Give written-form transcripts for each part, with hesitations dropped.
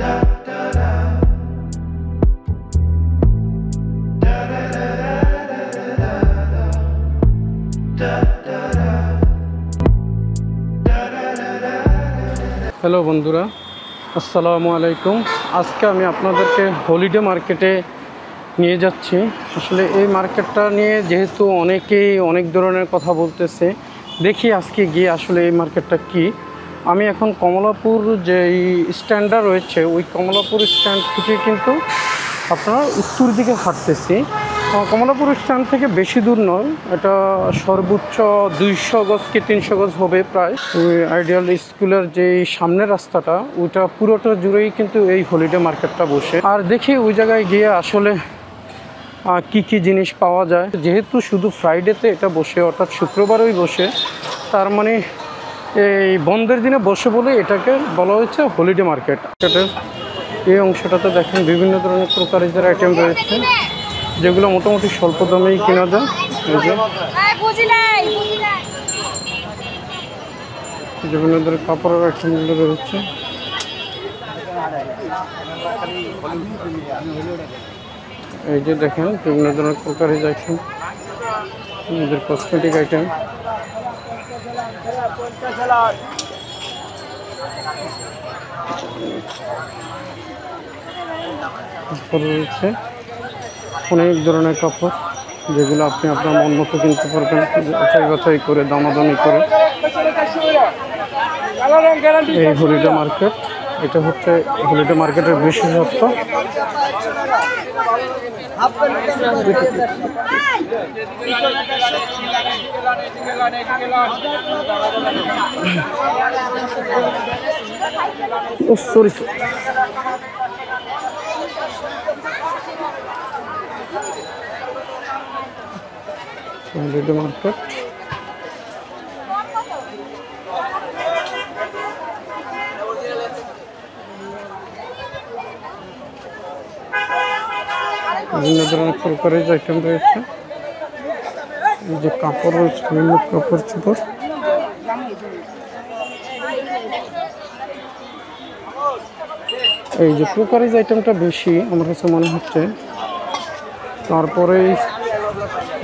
Hello বন্ধুরা, আসসালামু আলাইকুম। আজকে আমি আপনাদেরকে হলিডে মার্কেটে নিয়ে যাচ্ছি। আসলে এই মার্কেটটা নিয়ে যেহেতু অনেকেই অনেক ধরনের কথা বলতেছে, দেখি আজকে গিয়ে আসলে এই মার্কেটটা কি। আমি এখন কমলাপুর যে স্ট্যান্ডটা রয়েছে, ওই কমলাপুর স্ট্যান্ড থেকে কিন্তু আপনার উত্তর দিকে হাঁটতেছি। কমলাপুর স্ট্যান্ড থেকে বেশি দূর নয়, এটা সর্বোচ্চ 200 গজ কি 300 গজ হবে প্রায়। ওই আইডিয়াল স্কুলের যে সামনের রাস্তাটা, ওইটা পুরোটা জুড়েই কিন্তু এই হলিডে মার্কেটটা বসে। আর দেখি ওই জায়গায় গিয়ে আসলে কি কি জিনিস পাওয়া যায়। যেহেতু শুধু ফ্রাইডেতে এটা বসে, অর্থাৎ শুক্রবারই বসে, তার মানে এই বন্ধের দিনে বসে বলে এটাকে বলা হয়েছে হলিডে মার্কেট। এই অংশটাতে দেখেন বিভিন্ন ধরনের ক্রোকারিজের আইটেম রয়েছে, যেগুলো মোটামুটি স্বল্প দামেই কেনা যায়। এই যে বিভিন্ন ধরনের কাপড়ের আইটেমগুলো রয়েছে। এই যে দেখেন বিভিন্ন ধরনের ক্রোকারিজ আইটেম, নিজের কসমেটিক আইটেম। রয়েছে অনেক ধরনের কাপড়, যেগুলো আপনি আপনার মন মতো কিনতে পারবেন, বাছাই বাছাই করে, দামাদামি করে। এই হলিডে মার্কেট, এটা হচ্ছে হলিডে মার্কেটের বিশেষত্ব। Sorry, holiday market. বিভিন্ন ধরনের ক্রোকারিজ আইটেম রয়েছে, এই যে কাপড় রয়েছে, বিভিন্ন কাপড় চোপড়। এই যে ক্রোকারিজ আইটেমটা বেশি আমার কাছে মনে হচ্ছে, তারপরেই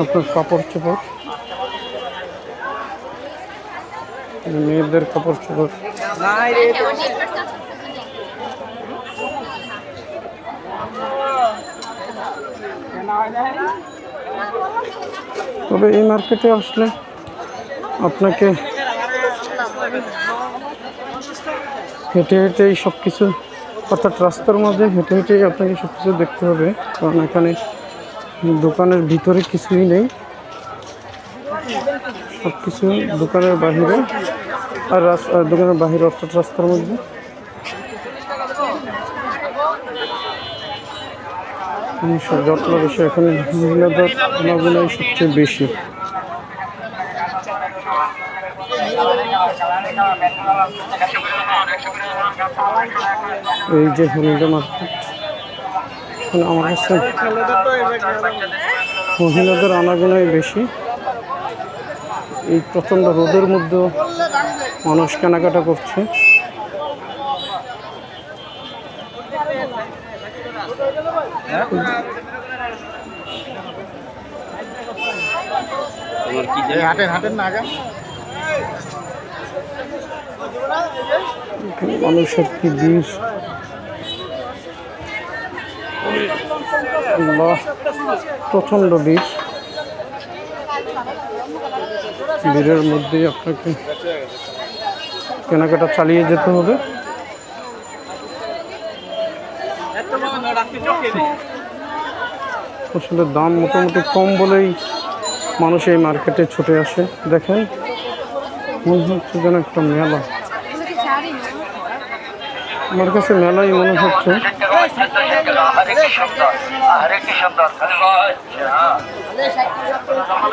আপনার কাপড় চোপড়, মেয়েদের কাপড় চোপড়। তবে এই মার্কেটে আসলে আপনাকে হেঁটে হেঁটেই সব কিছু, অর্থাৎ রাস্তার মধ্যে হেঁটে হেঁটেই আপনাকে সব কিছু দেখতে হবে, কারণ এখানে দোকানের ভিতরে কিছুই নেই, সব কিছু দোকানের বাহিরে। আর দোকানের বাহিরে অর্থাৎ রাস্তার মধ্যে। যত্ন বেশি, এখানে মহিলাদের আনাগোনাই সবচেয়ে বেশি। এই যে হলিডে মার্কেট, আমার কাছে মহিলাদের আনাগোনাই বেশি। এই প্রচণ্ড রোদের মধ্যেও মানুষ কেনাকাটা করছে। মানুষের কি ভিড়, প্রচণ্ড ভিড়। ভিড়ের মধ্যেই আপনাকে কেনাকাটা চালিয়ে যেতে হবে। আসলে দাম মোটামুটি কম বলেই মানুষ এই মার্কেটে ছুটে আসে। দেখেন, মনে হচ্ছে যেন একটা মেলা। আমার কাছে মেলাই মনে হচ্ছে।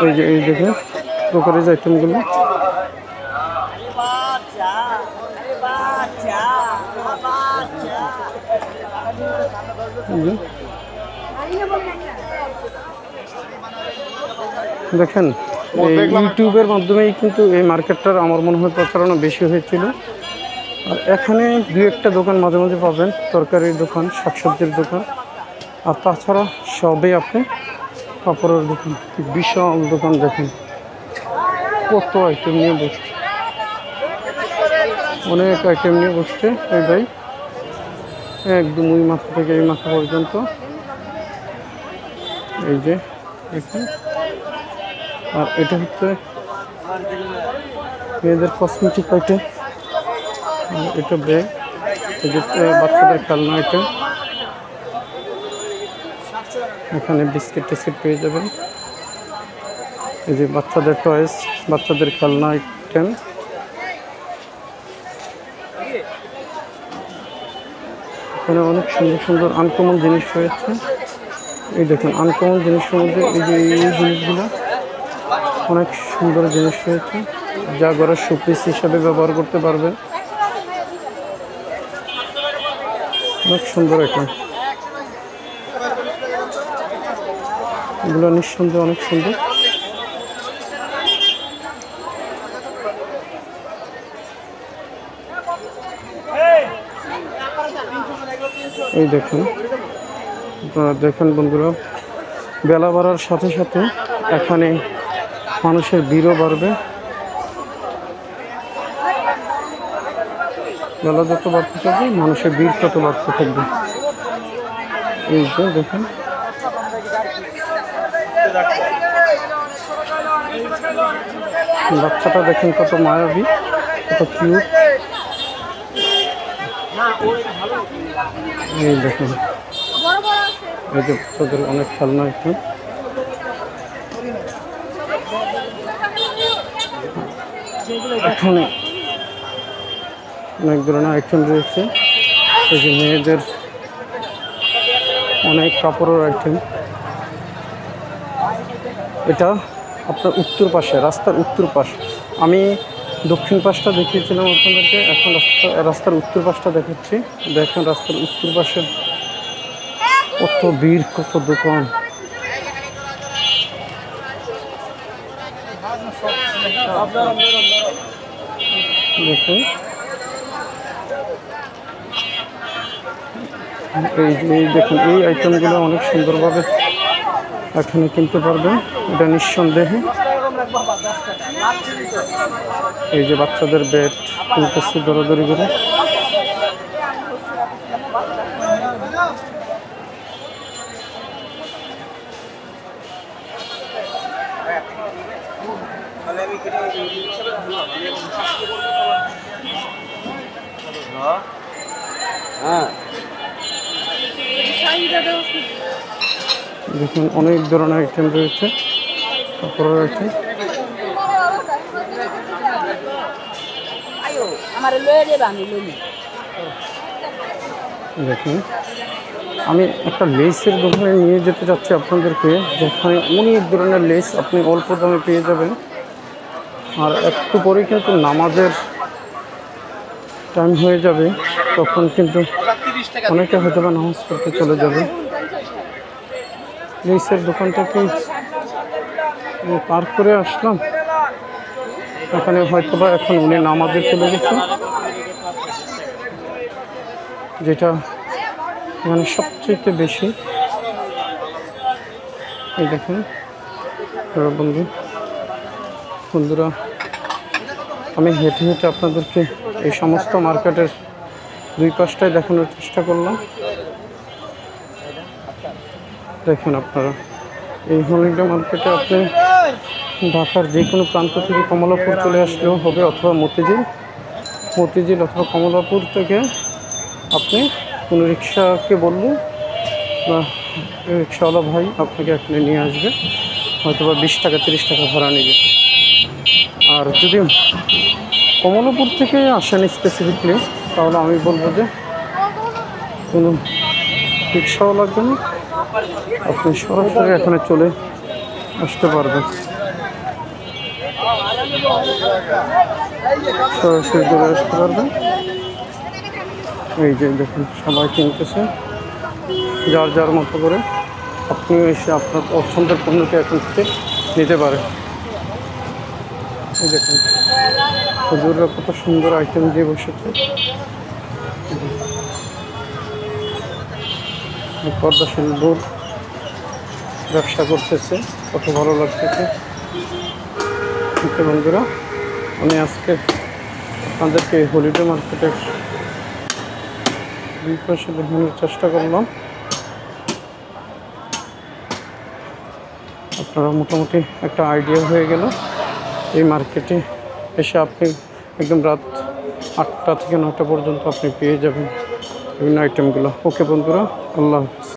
এই যে এই দেখেন ক্রোকারিজ আইটেমগুলো। দেখেন, এই ইউটিউবের মাধ্যমেই কিন্তু এই মার্কেটটার আমার মনে হয় প্রচারণা বেশি হয়েছিল। আর এখানে দু একটা দোকান মাঝে মাঝে পাবেন, তরকারির দোকান, শাকসবজির দোকান, আর তাছাড়া সবই আপনি কাপড়ের দোকান। বিশাল দোকান, দেখেন কত আইটেম নিয়ে বসছে, অনেক আইটেম নিয়ে বসছে এই ভাই, একদম ওই মাথা থেকে এই মাথা পর্যন্ত। এই যে দেখুন, আর এটা হচ্ছে মেয়েদের কসমেটিক আইটেম, এটা ব্যাগ, এই যে বাচ্চাদের খেলনা আইটেম, এখানে বিস্কিট টিস্কিট পেয়ে যাবেন। এই যে বাচ্চাদের টয়েস, বাচ্চাদের খেলনা আইটেম, এখানে অনেক সুন্দর সুন্দর আনকমন জিনিস রয়েছে। এই দেখুন আনকমন জিনিসের মধ্যে এই যে এই জিনিসগুলো অনেক সুন্দর জিনিস রয়েছে, যা ঘরের শোপিস হিসাবে ব্যবহার করতে পারবেন। অনেক সুন্দর আইটেম, এগুলো নিঃসন্দেহে অনেক সুন্দর। এই দেখুন, আপনারা দেখেন বন্ধুরা, বেলা বাড়ার সাথে সাথে এখানে মানুষের ভিড়ও বাড়বে। বেলা যত বাড়তে থাকবে মানুষের ভিড় তত বাড়তে থাকবে। এই যে দেখুন, বাচ্চাটা দেখেন কত মায়াবী, কত কিউট। এই দেখুন, এই যে বাচ্চাদের অনেক খেলনা একটু, এখানে অনেক ধরনের আইটেম রয়েছে। এই যে মেয়েদের অনেক কাপড়ের আইটেম, এটা আপনার উত্তর পাশে, রাস্তার উত্তর পাশ। আমি দক্ষিণ পাশটা দেখিয়েছিলাম আপনাদেরকে, এখন রাস্তার উত্তর পাশটা দেখাচ্ছি। দেখেন রাস্তার উত্তর পাশে কত ভিড়, কত দোকান। দেখুন এই দেখুন, এই আইটেমগুলো অনেক সুন্দরভাবে এখানে কিনতে পারবেন, এটা নিঃসন্দেহে। এই যে বাচ্চাদের ব্যাট কিনতেছি দৌড়াদৌড়ি করে। দেখুন অনেক ধরনের আইটেম রয়েছে, কাপড়ের আইটেম। দেখুন আমি একটা লেসের দোকানে নিয়ে যেতে চাচ্ছি আপনাদেরকে, যেখানে অনেক ধরনের লেস আপনি অল্প দামে পেয়ে যাবেন। আর একটু পরে কিন্তু নামাজের টাইম হয়ে যাবে, তখন কিন্তু অনেকে হয়তো বা নামাজ পড়তে চলে যাবে। লেসের দোকানটাকে পার করে আসলাম, এখানে হয়তো বা এখন উনি নামাজে চলে গেছে, যেটা এখানে সবচেয়ে বেশি। এই দেখুন বন্ধুরা, আমি হেঁটে হেঁটে আপনাদেরকে এই সমস্ত মার্কেটের দুই পাশটায় দেখানোর চেষ্টা করলাম। দেখেন আপনারা, এই হলিডে মার্কেটে আপনি ঢাকার যে কোনো প্রান্ত থেকে কমলাপুর চলে আসলেও হবে, অথবা মতিঝিল অথবা কমলাপুর থেকে আপনি কোনো রিক্সাকে বললে বা রিক্সাওয়ালা ভাই আপনাকে এখানে নিয়ে আসবে, হয়তো বা 20 টাকা 30 টাকা ভাড়া নেবে। আর যদি কমলাপুর থেকে আসেন স্পেসিফিকলি, তাহলে আমি বলবো যে কোনো রিক্সাও লাগবে না, আপনি সরাসরি এখানে চলে আসতে পারবেন, সরাসরি চলে আসতে পারবেন। এই যে দেখুন সবাই কিনতেছে যার যার মতো করে, আপনিও এসে আপনার পছন্দের পণ্যটি এখন থেকে নিতে পারেন। এই দেখুন হুজুররা কত সুন্দর আইটেম দিয়ে বসেছে। পর্দাশীল বোর্ড ব্যবসা করতেছে, কত ভালো লাগতেছে। ওকে বন্ধুরা, আমি আজকে আপনাদেরকে হলিডে মার্কেটের দুই পাশে দেখানোর চেষ্টা করলাম। আপনারা মোটামুটি একটা আইডিয়া হয়ে গেল। এই মার্কেটে এসে আপনি একদম রাত 8টা থেকে 9টা পর্যন্ত আপনি পেয়ে যাবেন বিভিন্ন আইটেমগুলো। ওকে বন্ধুরা, আল্লাহ হাফিজ।